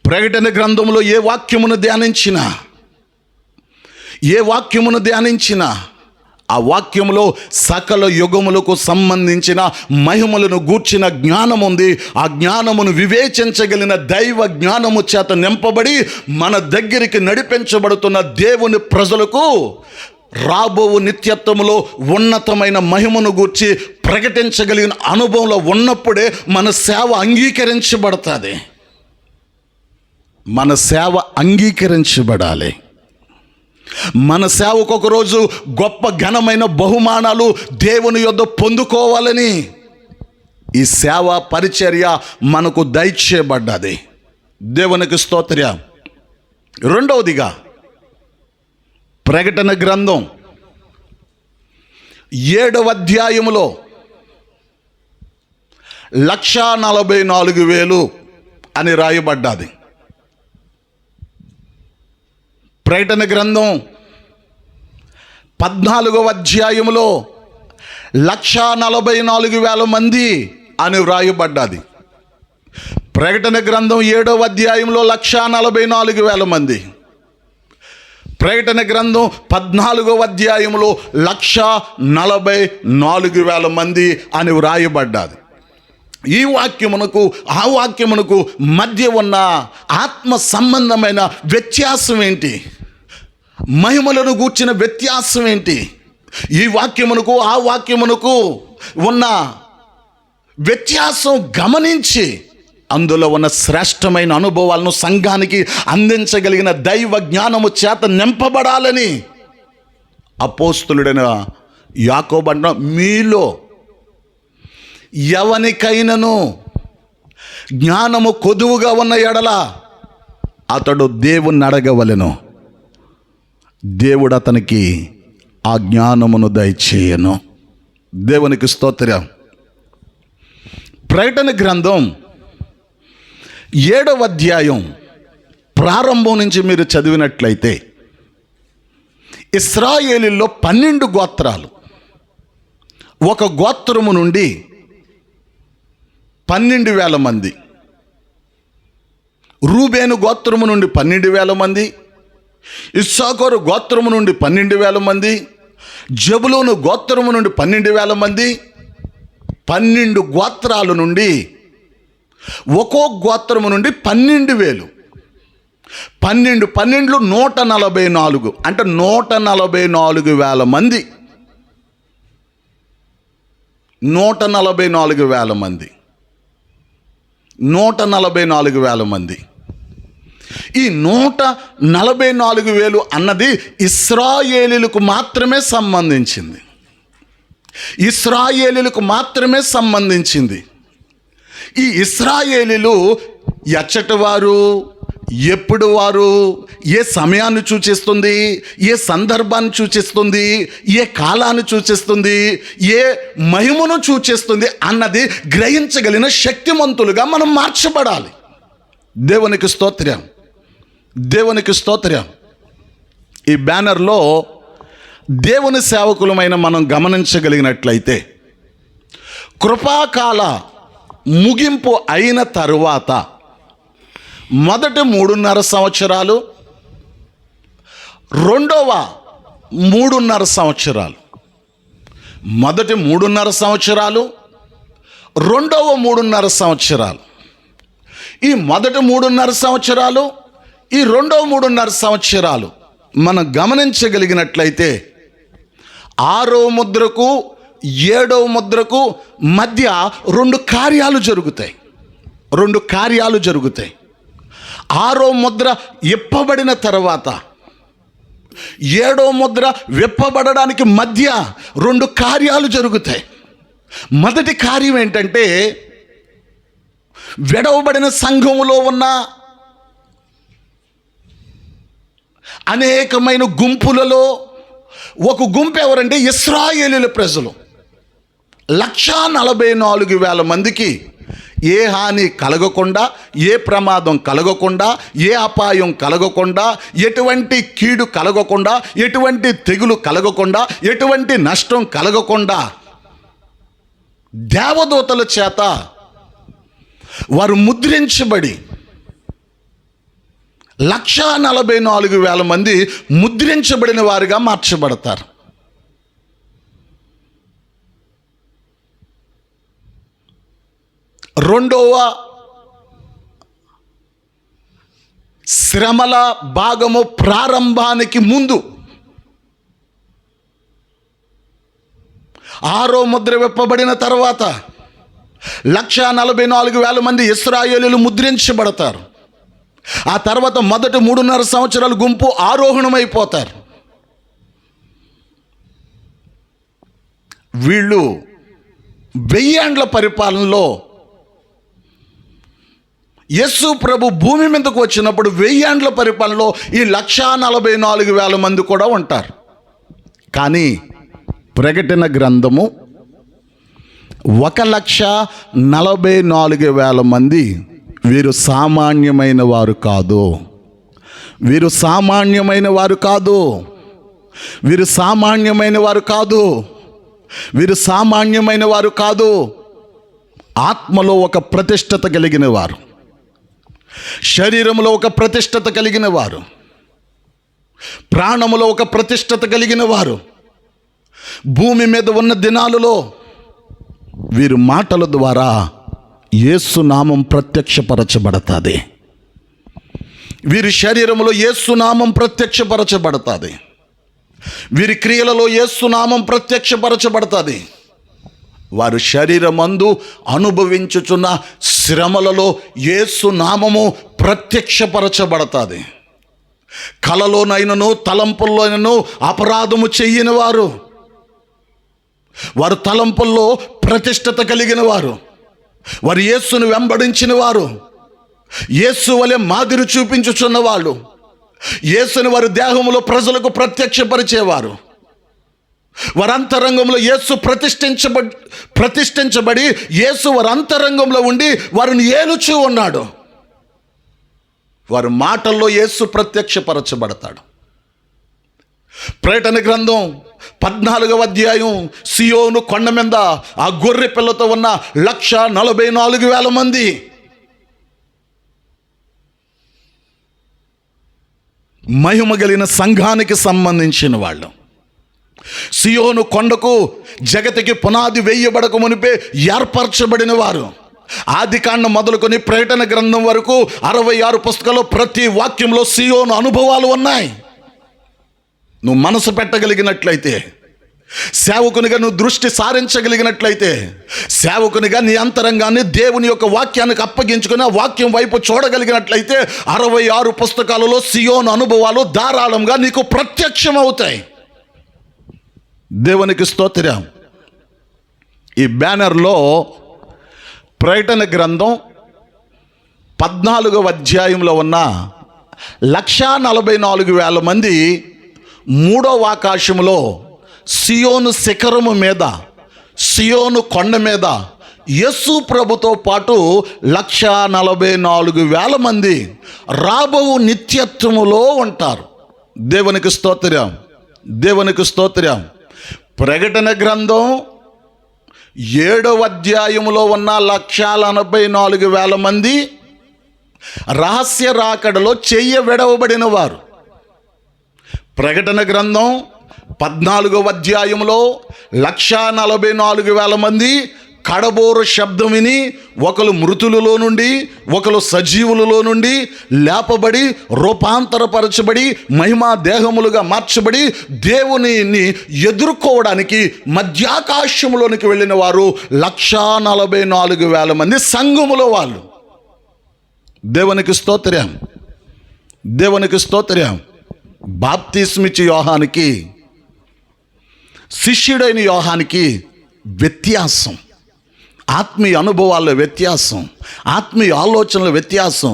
ప్రకటన గ్రంథంలో ఏ వాక్యమును ధ్యానించినా ఆ వాక్యములో సకల యుగములకు సంబంధించిన మహిమలను గూర్చిన జ్ఞానం ఉంది. ఆ జ్ఞానమును వివేచించగలిగిన దైవ జ్ఞానము చేత నింపబడి మన దగ్గరికి నడిపించబడుతున్న దేవుని ప్రజలకు రాబో నిత్యత్వములో ఉన్నతమైన మహిమను గూర్చి ప్రకటించగలిగిన అనుభవంలో ఉన్నప్పుడే మన సేవ అంగీకరించబడాలి. మన సేవకు ఒకరోజు గొప్ప ఘనమైన బహుమానాలు దేవుని యొద్ద పొందుకోవాలని ఈ సేవ పరిచర్య మనకు దయచేయబడ్డది. దేవునికి స్తోత్రం. రెండవదిగా ప్రకటన గ్రంథం 7వ అధ్యాయములో 144,000 అని రాయబడ్డది. ప్రకటన గ్రంథం 14వ అధ్యాయములో 144,000 మంది అని వ్రాయబడ్డది. ప్రకటన గ్రంథం 7వ అధ్యాయంలో 144,000 మంది. ప్రకటన గ్రంథం 14వ అధ్యాయంలో 144,000 మంది అని వ్రాయబడ్డది. ఈ వాక్యమునకు ఆ వాక్యమునకు మధ్య ఉన్న ఆత్మ సంబంధమైన వ్యత్యాసం ఏంటి? మహిమలను గూర్చిన వ్యత్యాసం ఏంటి? ఈ వాక్యమునకు ఆ వాక్యమునకు ఉన్న వ్యత్యాసం గమనించి అందులో ఉన్న శ్రేష్టమైన అనుభవాలను సంఘానికి అందించగలిగిన దైవ జ్ఞానము చేత నింపబడాలని అపోస్తలుడైన యాకోబు అంటున్న, మీలో ఎవనికైనను జ్ఞానము కొదువుగా ఉన్న ఎడల అతడు దేవుణ్ణి అడగవలెను, దేవుడు అతనికి ఆ జ్ఞానమును దయచేయను. దేవునికి స్తోత్రం. ప్రకటన గ్రంథం 7వ అధ్యాయం ప్రారంభం నుంచి మీరు చదివినట్లయితే ఇశ్రాయేలీల్లో 12 గోత్రాలు, ఒక గోత్రము నుండి 12,000 మంది, రూబేను గోత్రము నుండి 12,000 మంది, ఇస్సాకోరు గోత్రము నుండి 12,000 మంది, జబులూను గోత్రము నుండి 12,000 మంది. 12 గోత్రాల నుండి ఒక్కో గోత్రము నుండి 12,000. 12 144, అంటే 144,000 మంది. 144,000 మంది. 144,000 మంది. ఈ 144,000 అన్నది ఇశ్రాయేలీలకు మాత్రమే సంబంధించింది. ఈ ఇశ్రాయేలీలు ఎచ్చటి వారు, ఎప్పుడు వారు, ఏ సమయాన్ని సూచిస్తుంది, ఏ సందర్భాన్ని సూచిస్తుంది, ఏ కాలాన్ని సూచిస్తుంది, ఏ మహిమను సూచిస్తుంది అన్నది గ్రహించగలిగిన శక్తిమంతులుగా మనం మార్చబడాలి. దేవునికి స్తోత్రం, దేవునికి స్తోత్రం. ఈ బ్యానర్లో దేవుని సేవకులమైన మనం గమనించగలిగినట్లయితే కృపాకాల ముగింపు అయిన తరువాత మొదటి 3.5 సంవత్సరాలు, రెండవ 3.5 సంవత్సరాలు, మొదటి 3.5 సంవత్సరాలు, రెండవ 3.5 సంవత్సరాలు, ఈ మొదటి 3.5 సంవత్సరాలు, ఈ రెండవ 3.5 సంవత్సరాలు మనం గమనించగలిగినట్లయితే 6వ ముద్రకు 7వ ముద్రకు మధ్య 2 కార్యాలు జరుగుతాయి. 2 కార్యాలు జరుగుతాయి. 6వ ముద్ర విప్పబడిన తర్వాత 7వ ముద్ర విప్పబడడానికి మధ్య 2 కార్యాలు జరుగుతాయి. మొదటి కార్యం ఏంటంటే, విడవబడిన సంఘములో ఉన్న అనేకమైన గుంపులలో ఒక గుంపు ఎవరంటే ఇశ్రాయేలీయుల ప్రజలు. 144,000 మందికి ఏ హాని కలగకుండా, ఏ ప్రమాదం కలగకుండా, ఏ అపాయం కలగకుండా, ఎటువంటి కీడు కలగకుండా, ఎటువంటి తెగులు కలగకుండా, ఎటువంటి నష్టం కలగకుండా దేవదూతల చేత వారు ముద్రించబడి 144,000 మంది ముద్రించబడిన వారిగా మార్చబడతారు. రెండవ శ్రమల భాగము ప్రారంభానికి ముందు 6వ ముద్ర విప్పబడిన తర్వాత 144,000 మంది ఇశ్రాయేలీయులు ముద్రించబడతారు. ఆ తర్వాత మొదటి 3.5 సంవత్సరాల గుంపు ఆరోహణమైపోతారు. వీళ్ళు 1000 ఏండ్ల పరిపాలనలో యేసు ప్రభు భూమి మీదకు వచ్చినప్పుడు 1000 ఏండ్ల పరిపాలనలో ఈ 144,000 మంది కూడా ఉంటారు. కానీ ప్రకటన గ్రంథము 1,44,000 మంది వీరు సామాన్యమైన వారు కాదు, వీరు సామాన్యమైన వారు కాదు, వీరు సామాన్యమైన వారు కాదు, వీరు సామాన్యమైన వారు కాదు. ఆత్మలో ఒక ప్రతిష్టత కలిగిన వారు, శరీరంలో ఒక ప్రతిష్టత కలిగిన వారు, ప్రాణములో ఒక ప్రతిష్టత కలిగిన వారు. భూమి మీద ఉన్న దినాలలో వీరి మాటల ద్వారా యేసు నామం ప్రత్యక్షపరచబడతాది. వీరి శరీరంలో యేసు నామం ప్రత్యక్షపరచబడతాది. వీరి క్రియలలో యేసు నామం ప్రత్యక్షపరచబడతాది. వారు శరీరమందు అనుభవించుచున్న శ్రమలలో యేసు నామము ప్రత్యక్షపరచబడతాది. కలలోనైనను తలంపుల్లోనైనను అపరాధము చెయ్యని వారు, వారు తలంపుల్లో ప్రతిష్టత కలిగిన వారు, వారు యేసును వెంబడించిన వారు, యేసు వలె మాదిరి చూపించుచున్న వాళ్ళు, యేసుని వారి దేహములో ప్రజలకు ప్రత్యక్షపరిచేవారు. వారి అంతరంగంలో యేసు ప్రతిష్ఠించబడి యేసు వారి అంతరంగంలో ఉండి వారిని ఏలుచూ ఉన్నాడు. వారి మాటల్లో యేసు ప్రత్యక్షపరచబడతాడు. ప్రకటన గ్రంథం 14వ అధ్యాయం, సియోను కొండ మీద ఆ గొర్రె పిల్లతో ఉన్న 144,000 మంది. మహిమ కలిగిన సంఘానికి సంబంధించిన వాళ్ళు. సియోను కొండకు జగతికి పునాది వేయబడక మునిపే ఏర్పరచబడిన వారు. ఆదికాండం మొదలుకొని ప్రకటన గ్రంథం వరకు 66 పుస్తకాల్లో ప్రతి వాక్యంలో సియోను అనుభవాలు ఉన్నాయి. నువ్వు మనసు పెట్టగలిగినట్లయితే, సేవకునిగా నువ్వు దృష్టి సారించగలిగినట్లయితే, సేవకునిగా నీ అంతరంగాన్ని దేవుని యొక్క వాక్యానికి అప్పగించుకొని ఆ వాక్యం వైపు చూడగలిగినట్లయితే 66 పుస్తకాలలో సియోను అనుభవాలు ధారాళంగా నీకు ప్రత్యక్షమవుతాయి. దేవునికి స్తోత్రం. ఈ బ్యానర్లో ప్రకటన గ్రంథం 14వ అధ్యాయంలో ఉన్న 144,000 మంది మూడవ ఆకాశములో సియోను శిఖరము మీద, సియోను కొండ మీద యేసు ప్రభుతో పాటు 144,000 మంది రాబో నిత్యత్వములో ఉంటారు. దేవునికి స్తోత్రం, దేవునికి స్తోత్రం. ప్రకటన గ్రంథం 7వ అధ్యాయములో ఉన్న 184,000 మంది రహస్య రాకడలో చెయ్య విడవబడిన వారు. ప్రకటన గ్రంథం 14వ అధ్యాయంలో 144,000 మంది కడబోరు శబ్దం విని ఒకరు మృతులలో నుండి, ఒకరు సజీవులలో నుండి లేపబడి, రూపాంతరపరచబడి, మహిమా దేహములుగా మార్చబడి దేవునిని ఎదుర్కోవడానికి మధ్యాకాశంలోనికి వెళ్ళిన వారు 144,000 మంది సంఘములో వాళ్ళు. దేవునికి స్తోత్రం, దేవునికి స్తోత్రం. బాప్తిస్మిచ్చి యోహానికి, శిష్యుడైన యోహానికి వ్యత్యాసం, ఆత్మీయ అనుభవాల వ్యత్యాసం, ఆత్మీయ ఆలోచనల వ్యత్యాసం,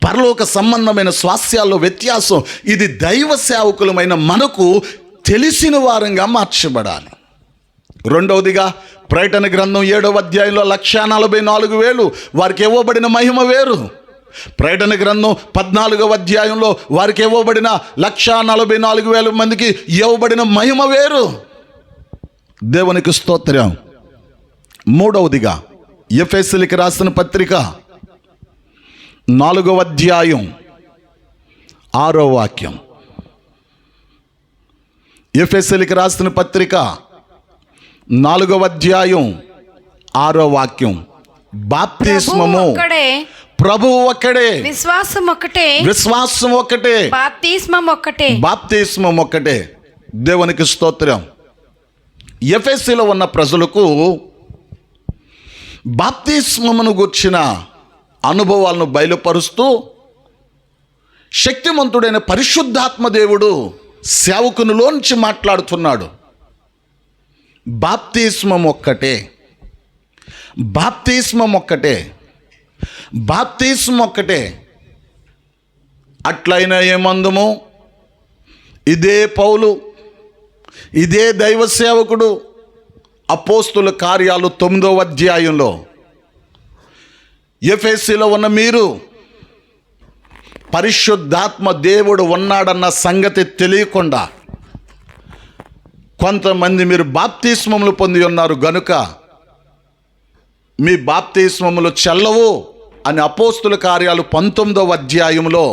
పరలోక సంబంధమైన స్వాస్యాల్లో వ్యత్యాసం. ఇది దైవ సేవకులమైన మనకు తెలిసిన వారంగా మార్చబడాలి. రెండవదిగా ప్రకటన గ్రంథం 7వ అధ్యాయంలో 144,000 వారికి ఇవ్వబడిన మహిమ వేరు. ప్రకటన గ్రంథం 14వ అధ్యాయంలో వారికి ఇవ్వబడిన 144,000 మందికి ఇవ్వబడిన మహిమ వేరు. దేవునికి స్తోత్రం. మూడవదిగా ఎఫెసీయులకు రాసిన పత్రిక 4వ అధ్యాయం 6వ వాక్యం. ఎఫెసీయులకు రాసిన పత్రిక 4వ అధ్యాయం 6వ వాక్యం. బాప్తిస్మము ప్రభువు ఒక్కడే, విశ్వాసం ఒక్కటే, విశ్వాసం ఒక్కటే, బాప్తిస్మం ఒక్కటే, బాప్తిస్మం ఒక్కటే. దేవునికి స్తోత్రం. ఎఫెసీలో ఉన్న ప్రజలకు బాప్తిస్మమును గూర్చిన అనుభవాలను బయలుపరుస్తూ శక్తిమంతుడైన పరిశుద్ధాత్మ దేవుడు సేవకునిలోంచి మాట్లాడుతున్నాడు. బాప్తిస్మం ఒక్కటే, బాప్తిస్మం ఒక్కటే, బాప్తిస్మం ఒక్కటే. అట్లయినా ఏమందుము, ఇదే పౌలు, ఇదే దైవ సేవకుడు అపోస్తుల కార్యాలు 9వ అధ్యాయంలో ఎఫెసీలో ఉన్న మీరు పరిశుద్ధాత్మ దేవుడు ఉన్నాడన్న సంగతి తెలియకుండా కొంతమంది మీరు బాప్తిస్మములు పొంది ఉన్నారు గనుక మీ బాప్తిస్మములు చెల్లవు అని అపోస్తుల కార్యాలు 19వ అధ్యాయంలో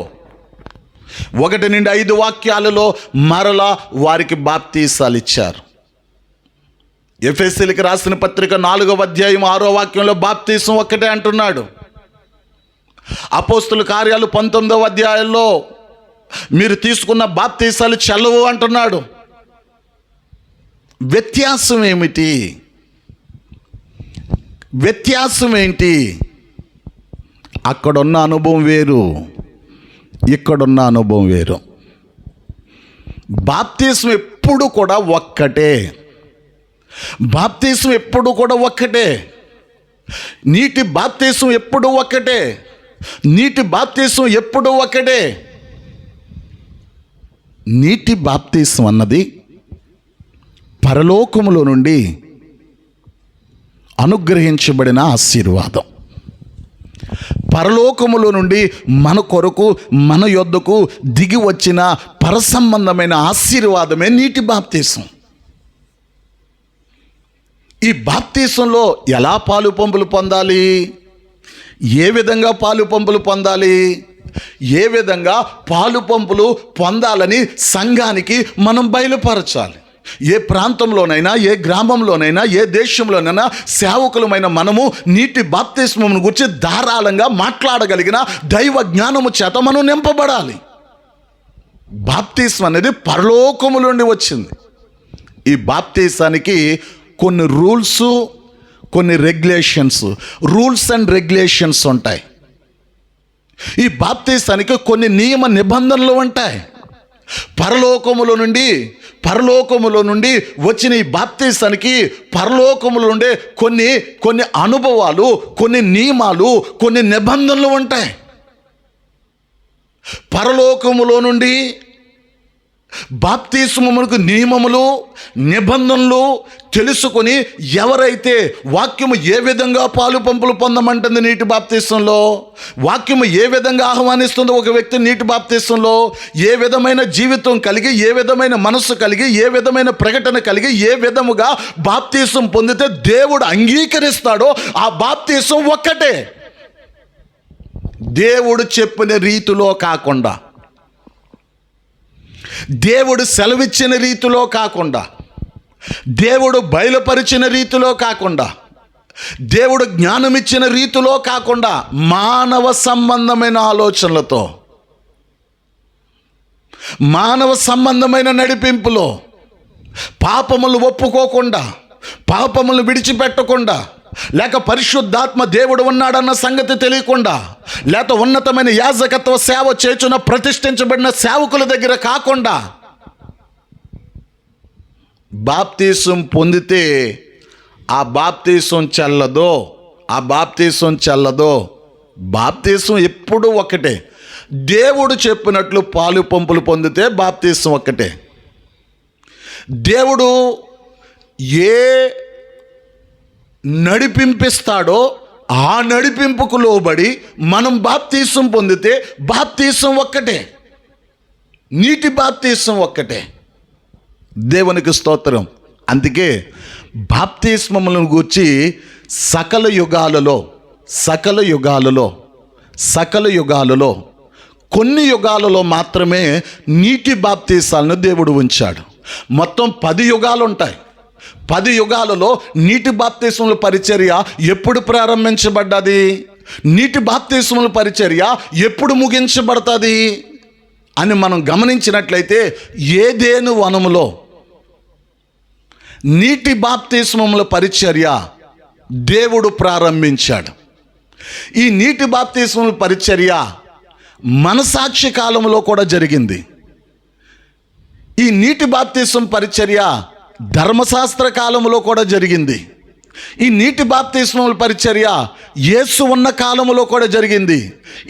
1 నుండి 5 వాక్యాలలో మరలా వారికి బాప్తీసాలు ఇచ్చారు. ఎఫెసీయులకు రాసిన పత్రిక 4వ అధ్యాయం 6వ వాక్యంలో బాప్తీసం ఒక్కటే అంటున్నాడు. అపోస్తుల కార్యాలు 19వ అధ్యాయంలో మీరు తీసుకున్న బాప్తీసాలు చెల్లవు అంటున్నాడు. వ్యత్యాసం ఏమిటి? వ్యత్యాసం ఏంటి? అక్కడున్న అనుభవం వేరు, ఇక్కడున్న అనుభవం వేరు. బాప్తిస్మం ఎప్పుడు కూడా ఒక్కటే, బాప్తిస్మం ఎప్పుడు కూడా ఒక్కటే, నీటి బాప్తిస్మం ఎప్పుడు ఒక్కటే, నీటి బాప్తిస్మం ఎప్పుడు ఒక్కటే. నీటి బాప్తిస్మం అన్నది పరలోకములో నుండి అనుగ్రహించబడిన ఆశీర్వాదం. పరలోకములో నుండి మన కొరకు మన యొద్దకు దిగి వచ్చిన పరసంబంధమైన ఆశీర్వాదమే నీటి బాప్తీసం. ఈ బాప్తీసంలో ఎలా పాలు పంపులు పొందాలి? ఏ విధంగా పాలు పంపులు పొందాలి? ఏ విధంగా పాలు పంపులు పొందాలని సంఘానికి మనం బయలుపరచాలి. ఏ ప్రాంతంలోనైనా, ఏ గ్రామంలోనైనా, ఏ దేశంలోనైనా సేవకులమైన మనము నీటి బాప్తిస్మమును గురించి ధారాళంగా మాట్లాడగలిగిన దైవ జ్ఞానము చేత మనం నింపబడాలి. బాప్తిస్మం అనేది పరలోకము నుండి వచ్చింది. ఈ బాప్తిసానికి కొన్ని రూల్స్, కొన్ని రెగ్యులేషన్స్, రూల్స్ అండ్ రెగ్యులేషన్స్ ఉంటాయి. ఈ బాప్తిసానికి కొన్ని నియమ నిబంధనలు ఉంటాయి. పరలోకములో నుండి పరలోకములో నుండి వచ్చిన ఈ బాప్తీసానికి పరలోకములో నుండే కొన్ని అనుభవాలు, కొన్ని నియమాలు, కొన్ని నిబంధనలు ఉంటాయి. పరలోకములో నుండి బాప్తీసమునకు నియమములు, నిబంధనలు తెలుసుకొని ఎవరైతే వాక్యము ఏ విధంగా పాలు పంపులు పొందమంటుంది నీటి బాప్తీసంలో, వాక్యము ఏ విధంగా ఆహ్వానిస్తుందో ఒక వ్యక్తి నీటి బాప్తీసంలో, ఏ విధమైన జీవితం కలిగి, ఏ విధమైన మనస్సు కలిగి, ఏ విధమైన ప్రకటన కలిగి, ఏ విధముగా బాప్తీసం పొందితే దేవుడు అంగీకరిస్తాడో ఆ బాప్తీసం ఒక్కటే. దేవుడు చెప్పిన రీతిలో కాకుండా, దేవుడు సెలవిచ్చిన రీతిలో కాకుండా, దేవుడు బయలుపరిచిన రీతిలో కాకుండా, దేవుడు జ్ఞానమిచ్చిన రీతిలో కాకుండా, మానవ సంబంధమైన ఆలోచనలతో, మానవ సంబంధమైన నడిపింపులో, పాపములు ఒప్పుకోకుండా, పాపములు విడిచిపెట్టకుండా, లేక పరిశుద్ధాత్మ దేవుడు ఉన్నాడన్న సంగతి తెలియకుండా, లేక ఉన్నతమైన యాజకత్వ సేవ చేస్తున్న ప్రతిష్ఠించబడిన సేవకుల దగ్గర కాకుండా బాప్తీసం పొందితే ఆ బాప్తీసం చెల్లదో, ఆ బాప్తీసం చెల్లదో. బాప్తీసం ఎప్పుడు ఒకటే. దేవుడు చెప్పినట్లు పాలు పంపులు పొందితే బాప్తీసం ఒక్కటే. దేవుడు ఏ నడిపింపిస్తాడో ఆ నడిపింపుకు లోబడి మనం బాప్తీసం పొందితే బాప్తీసం ఒక్కటే, నీటి బాప్తీసం ఒక్కటే. దేవునికి స్తోత్రం. అందుకే బాప్తిస్మములను గూర్చి సకల యుగాలలో కొన్ని యుగాలలో మాత్రమే నీటి బాప్తీసాలను దేవుడు ఉంచాడు. మొత్తం 10 యుగాలు ఉంటాయి. 10 యుగాలలో నీటి బాప్తిస్మముల పరిచర్య ఎప్పుడు ప్రారంభించబడ్డది, నీటి బాప్తిస్మముల పరిచర్య ఎప్పుడు ముగించబడుతుంది అని మనం గమనించినట్లయితే, ఏదేను వనములో నీటి బాప్తిస్మముల పరిచర్య దేవుడు ప్రారంభించాడు. ఈ నీటి బాప్తిస్మముల పరిచర్య మనసాక్షి కాలంలో కూడా జరిగింది. ఈ నీటి బాప్తిస్మం పరిచర్య ధర్మశాస్త్ర కాలంలో కూడా జరిగింది. ఈ నీటి బాప్తిస్మముల పరిచర్య యేసు ఉన్న కాలంలో కూడా జరిగింది.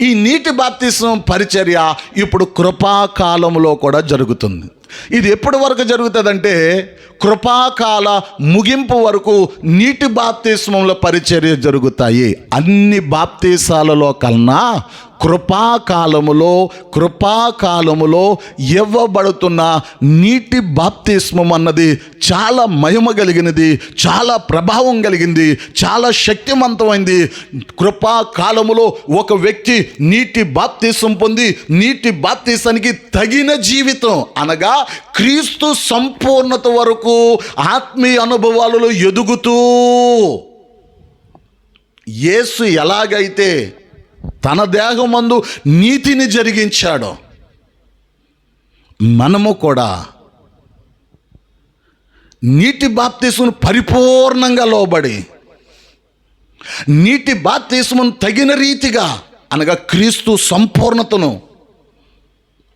ఈ నీటి బాప్తిస్మం పరిచర్య ఇప్పుడు కృపాకాలంలో కూడా జరుగుతుంది. ఇది ఎప్పటి వరకు జరుగుతుందంటే, కృపాకాల ముగింపు వరకు నీటి బాప్తిస్మముల పరిచర్య జరుగుతాయి. అన్ని బాప్తీసాలలో కన్నా కృపాకాలములో ఇవ్వబడుతున్న నీటి బాప్తిస్మం అన్నది చాలా మహిమ కలిగినది, చాలా ప్రభావం కలిగింది, చాలా శక్తివంతమైంది. కృపాకాలములో ఒక వ్యక్తి నీటి బాప్తిస్మం పొంది నీటి బాప్తిసానికి తగిన జీవితం అనగా క్రీస్తు సంపూర్ణత వరకు ఆత్మీయ అనుభవాలలో ఎదుగుతూ, యేసు ఎలాగైతే తన దేహమందు నీతిని జరిగించాడో, మనము కూడా నీటి బాప్తిస్మం పరిపూర్ణంగా లోబడి నీటి బాప్తిస్మం తగిన రీతిగా అనగా క్రీస్తు సంపూర్ణతను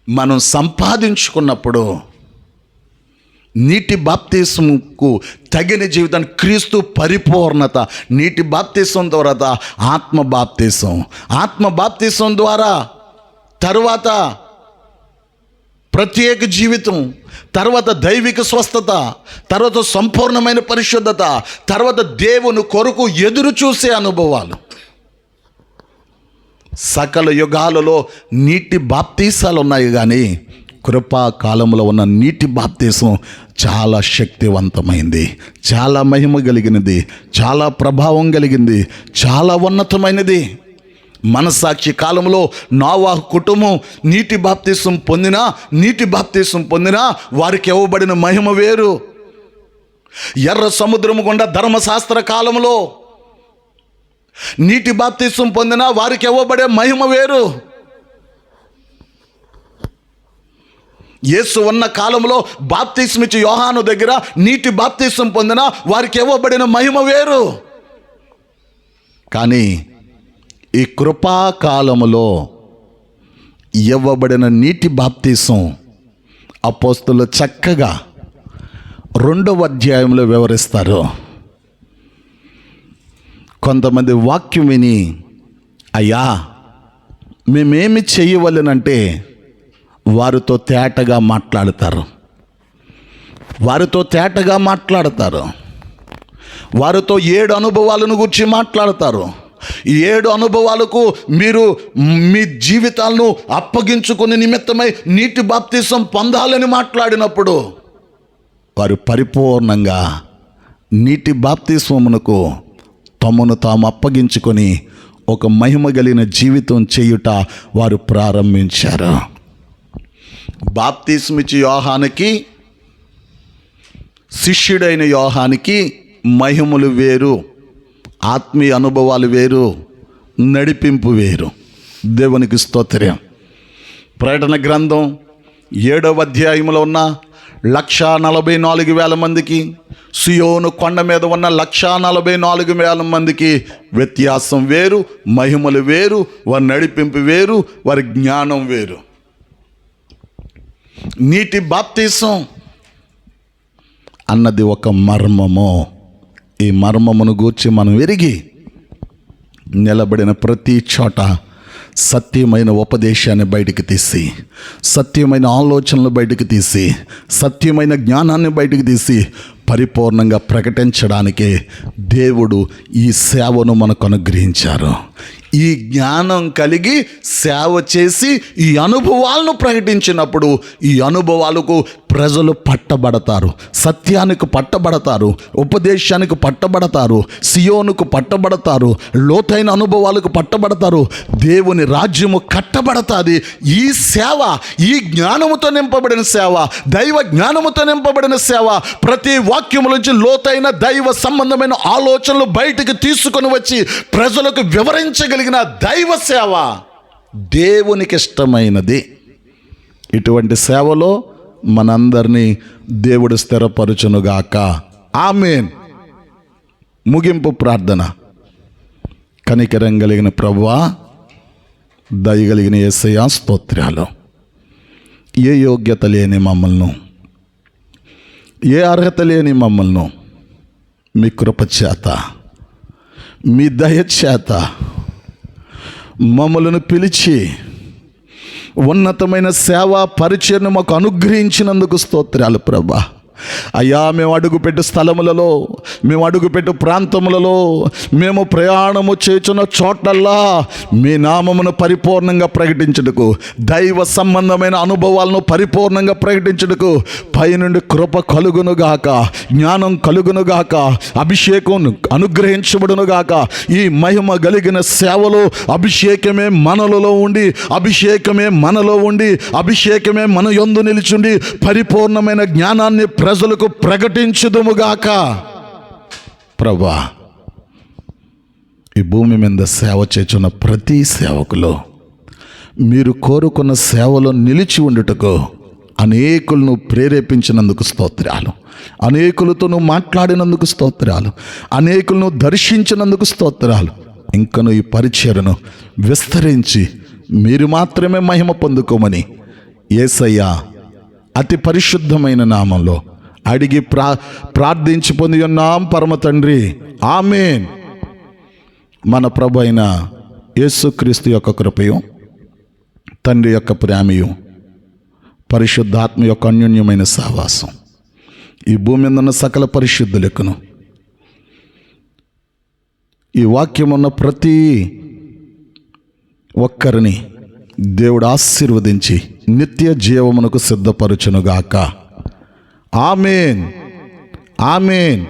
మనం సంపాదించుకున్నప్పుడు, నీటి బాప్తిస్మంకు తగిన జీవితాన్ని క్రీస్తు పరిపూర్ణత, నీటి బాప్తిస్మం ద్వారా ఆత్మ బాప్తిస్మం ద్వారా తరువాత ప్రత్యేక జీవితం, తర్వాత దైవిక స్వస్థత, తర్వాత సంపూర్ణమైన పరిశుద్ధత, తర్వాత దేవుని కొరకు ఎదురు చూసే అనుభవాలు. సకల యుగాలలో నీటి బాప్తీసాలు ఉన్నాయి, కానీ కృపాకాలంలో ఉన్న నీటి బాప్తీసం చాలా శక్తివంతమైంది, చాలా మహిమ కలిగినది, చాలా ప్రభావం కలిగింది, చాలా ఉన్నతమైనది. మనసాక్షి కాలంలో నోవాహు కుటుంబం నీటి బాప్తీసం పొందినా వారికి ఇవ్వబడిన మహిమ వేరు. ఎర్ర సముద్రము గుండా ధర్మశాస్త్ర కాలంలో నీటి బాప్తీసం పొందినా వారికి ఇవ్వబడే మహిమ వేరు. యేసు ఉన్న కాలంలో బాప్తిస్మిచ్చి యోహాను దగ్గర నీటి బాప్తిస్మం పొందిన వారికి ఇవ్వబడిన మహిమ వేరు. కానీ ఈ కృపాకాలములో ఇవ్వబడిన నీటి బాప్తిస్మం అపోస్తలులు చక్కగా 2వ అధ్యాయంలో వివరిస్తారు. కొంతమంది వాక్యం విని, అయ్యా మేమేమి చేయవలెనంటే వారితో తేటగా మాట్లాడతారు. వారితో 7 అనుభవాలను గురించి మాట్లాడతారు. ఈ 7 అనుభవాలకు మీరు మీ జీవితాలను అప్పగించుకునే నిమిత్తమై నీటి బాప్తిసం పొందాలని మాట్లాడినప్పుడు వారు పరిపూర్ణంగా నీటి బాప్తిస్మమునకు తమను తాము అప్పగించుకొని ఒక మహిమ కలిగిన జీవితం చేయుట వారు ప్రారంభించారు. బాప్తిస్మిచ్చి యోహానికి, శిష్యుడైన యోహానికి మహిమలు వేరు, ఆత్మీయ అనుభవాలు వేరు, నడిపింపు వేరు. దేవునికి స్తోత్రం. ప్రకటన గ్రంథం 7వ అధ్యాయంలో ఉన్న 144,000 మందికి, సియోను కొండ మీద ఉన్న 144,000 మందికి వ్యత్యాసం వేరు, మహిమలు వేరు, వారి నడిపింపు వేరు, వారి జ్ఞానం వేరు. నీటి బాప్తిసం అన్నది ఒక మర్మము. ఈ మర్మమును గూర్చి మనం ఎరిగి నిలబడిన ప్రతి చోట సత్యమైన ఉపదేశాన్ని బయటికి తీసి, సత్యమైన ఆలోచనలు బయటికి తీసి, సత్యమైన జ్ఞానాన్ని బయటికి తీసి పరిపూర్ణంగా ప్రకటించడానికే దేవుడు ఈ సేవను మనకు అనుగ్రహించారు. ఈ జ్ఞానం కలిగి సేవ చేసి ఈ అనుభవాలను ప్రకటించినప్పుడు ఈ అనుభవాలకు ప్రజలు పట్టబడతారు, సత్యానికి పట్టబడతారు, ఉపదేశానికి పట్టబడతారు, సియోనుకు పట్టబడతారు, లోతైన అనుభవాలకు పట్టబడతారు, దేవుని రాజ్యము కట్టబడతాది. ఈ సేవ, ఈ జ్ఞానముతో నింపబడిన సేవ, దైవ జ్ఞానముతో నింపబడిన సేవ, ప్రతి వాక్యము నుంచి లోతైన దైవ సంబంధమైన ఆలోచనలు బయటికి తీసుకొని వచ్చి ప్రజలకు వివరించగలిగిన దైవ సేవ దేవునికి ఇష్టమైనది. ఇటువంటి సేవలో మనందరినీ దేవుడు స్థిరపరచునుగాక. ఆమేన్. ముగింపు ప్రార్థన. కనికరం కలిగిన ప్రభువా, దయగలిగిన యేసయ్యా స్తోత్రాలు. ఏ యోగ్యత లేని మమ్మల్ని, ఏ అర్హత లేని మమ్మల్ని మీ కృప చేత, మీ దయ చేత మమ్మలను పిలిచి ఉన్నతమైన సేవా పరిచయను మాకు అనుగ్రహించినందుకు స్తోత్రాలు ప్రభా. అయ్యా, మేము అడుగుపెట్టు స్థలములలో, మేము అడుగుపెట్టు ప్రాంతములలో, మేము ప్రయాణము చేస్తున్న చోట్లల్లా మీ నామమును పరిపూర్ణంగా ప్రకటించుటకు, దైవ సంబంధమైన అనుభవాలను పరిపూర్ణంగా ప్రకటించుటకు పైనుండి కృప కలుగునుగాక, జ్ఞానం కలుగునుగాక, అభిషేకం అనుగ్రహించబడునుగాక. ఈ మహిమ కలిగిన సేవలో అభిషేకమే మనలలో ఉండి, అభిషేకమే మనలో ఉండి, అభిషేకమే మన యందు నిలిచుండి పరిపూర్ణమైన జ్ఞానాన్ని ప్రజలకు ప్రకటించుదుముగాక. ప్రభా, ఈ భూమి మీద సేవ చేస్తున్న ప్రతి సేవకులు మీరు కోరుకున్న సేవలో నిలిచి ఉండుటకు అనేకులను ప్రేరేపించినందుకు స్తోత్రాలు, అనేకులతో నువ్వు మాట్లాడినందుకు స్తోత్రాలు, అనేకులను దర్శించినందుకు స్తోత్రాలు. ఇంకను ఈ పరిచర్యను విస్తరించి మీరు మాత్రమే మహిమ పొందుకోమని యేసయ్య అతి పరిశుద్ధమైన నామంలో అడిగి ప్రార్థించి పొంది ఉన్నాం పరమ తండ్రి. ఆమేన్. మన ప్రభు అయిన యేసుక్రీస్తు యొక్క కృపయు, తండ్రి యొక్క ప్రేమయు, పరిశుద్ధాత్మ యొక్క అన్యోన్యమైన సహవాసం ఈ భూమి మీద ఉన్న సకల పరిశుద్ధులకును, ఈ వాక్యం ఉన్న ప్రతి ఒక్కరిని దేవుడు ఆశీర్వదించి నిత్య జీవమునకు సిద్ధపరచునుగాక. ఆమేన్. ఆమేన్.